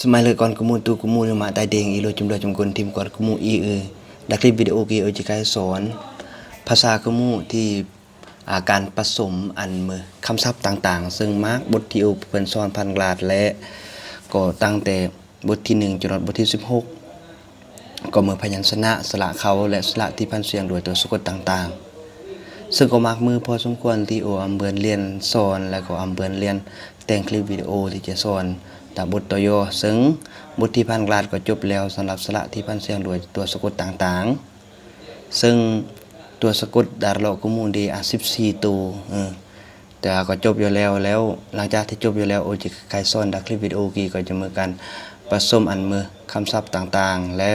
สมัยเลยก่อนกูมูตูกูมูมาตายเดงอีโลจุมดอจุมกลทีมก่อนกูมูดักคลิปวิดีโอกีจะกายสอนภาษากูมูที่การผสมอันมือคำศัพท์ต่างๆซึ่งมากบทที่เพิ่นสอนพันกลาดและก็ตั้งแต่บทที่1จนถึงบทที่16ก็มือพยัญชนะสระเขาและสระที่พันเสียงโดยตัวสะกดต่างๆซึ่งก็มากมือพอสมควรที่อำเบินเรียนสอนและก็อำเบินเรียนแต่งคลิปวิดีโอที่จะสอนแต่บทตัวย่อซึ่งบทที่พันกลาดก็จบแล้วสำหรับสระที่พันเสียงโดยตัวสะกดต่างๆซึ่งตัวสะกดดารโลกุมูดี14ตัวแต่ก็จบอยู่แล้วหลังจากที่จบอยู่แล้วจะใครสอนดักคลิปวิดีโอกีก็จะมือกันผสมอันมือคำศัพท์ต่างๆและ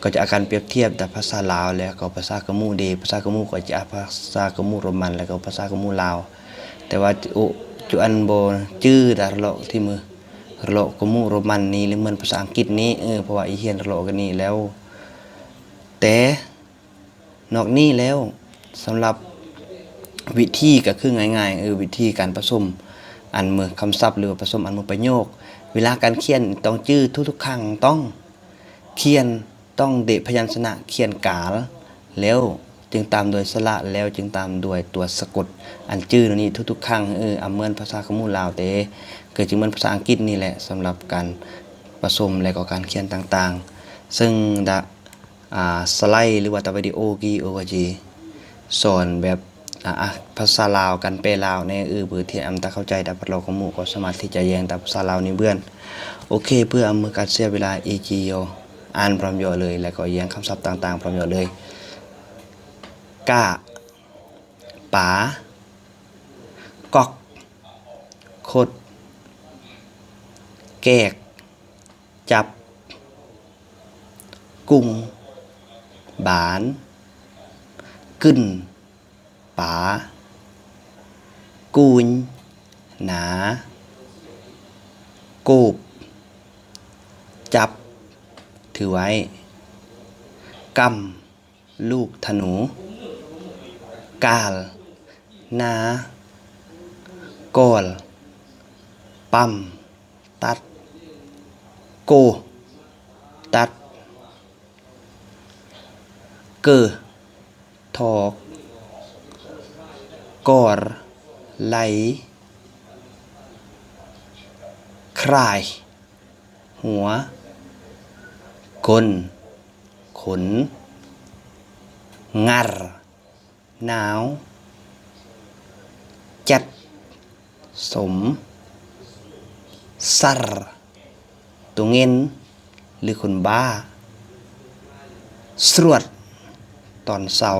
ก็จะอาการเปรียบเทียบแต่ภาษาลาวและก็ภาษากะมูดีภาษากะมูก็จะภาษากะมูโรมันและก็ภาษากะมูลาวแต่ว่าจุอันโบชื่อดารโลที่มือโลกะมูโรมันนี้หรือเหมือนภาษาอังกฤษนี้เพราะว่าอีเฮียนโลกันนี้แล้วแต่นอกนี้แล้วสำหรับวิธีก็คือง่ายๆวิธีการผสมอันมือคำศัพท์หรือผสมอันมือประโยคเวลาการเขียนต้องจื้อทุกๆครั้งต้องเขียนต้องเดะพยัญชนะเขียนกาลแล้วจึงตามโดยสระแล้วจึงตามโดยตัวสะกดอันจื้อนี้ทุกๆครั้งเหมือนภาษาคำมูลาวแต่เกิดจึงเหมือนภาษาอังกฤษนี่แหละสำหรับการผสมและก็การเขียนต่างๆซึ่งสไลด์หรือว่าตาวิดีโอกีโอจีสอนแบบภาษาลาวกันเปลาวในเบื่อที่ตาเข้าใจแต่เราก็มูก็สามารถที่จะแยงแต่ภาษาลาวนี่เบื่อนโอเคเพื่อมือการเสียเวลาอ่านพร้อมย่อเลยแล้วก็แยงคำศัพท์ต่างๆพร้อมย่อเลยกะป๋ากอกคดแกกจับกุ้งบานกึ่นป๋ากูญหนาโกบจับถือไว้กำลูกธนูกาลนากอลปั๊มตัดโกตัดเกอทอกกอรไหลคลายหัวกลขนงัรหนาวจัดสมสัรตัวเงินหรือคนบ้าสรวดตอนเสา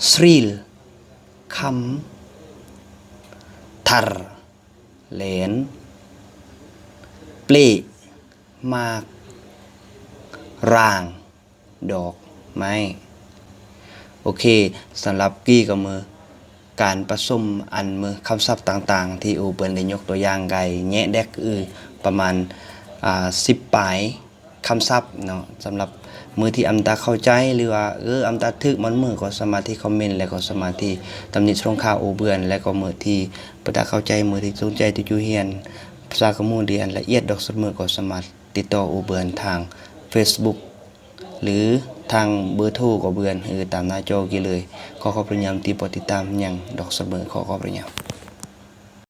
สรีลคำทรเหลนเปลมากร่างดอกไม้โอเคสำหรับกี้กับมือการผสมอันมือคำศัพท์ต่างๆที่เปิ้นได้ยกตัวอย่างไก่แงะแดกประมาณ10 ปลายคำศัพท์เนาะสำหรับมือที่ตาเข้าใจหรือว่าตาทึกมันมือก็สามารถที่คอมเมนต์แล้วก็สามารถที่ตำหนิช่องข่าวเบื่อนแล้วก็มือที่ตาเข้าใจมือที่สนใจที่อยู่เฮียนภาษาคำมูลเรียนละเอียดดอกสมือก็สามารถติดต่อเบื่อนทาง Facebook หรือทางเบอร์โทรก็เบื่อนตามหน้าจอกี่เลยขอขอบคุณยามที่ติดตามอย่างดอกเสมอขอขอบคุณยาม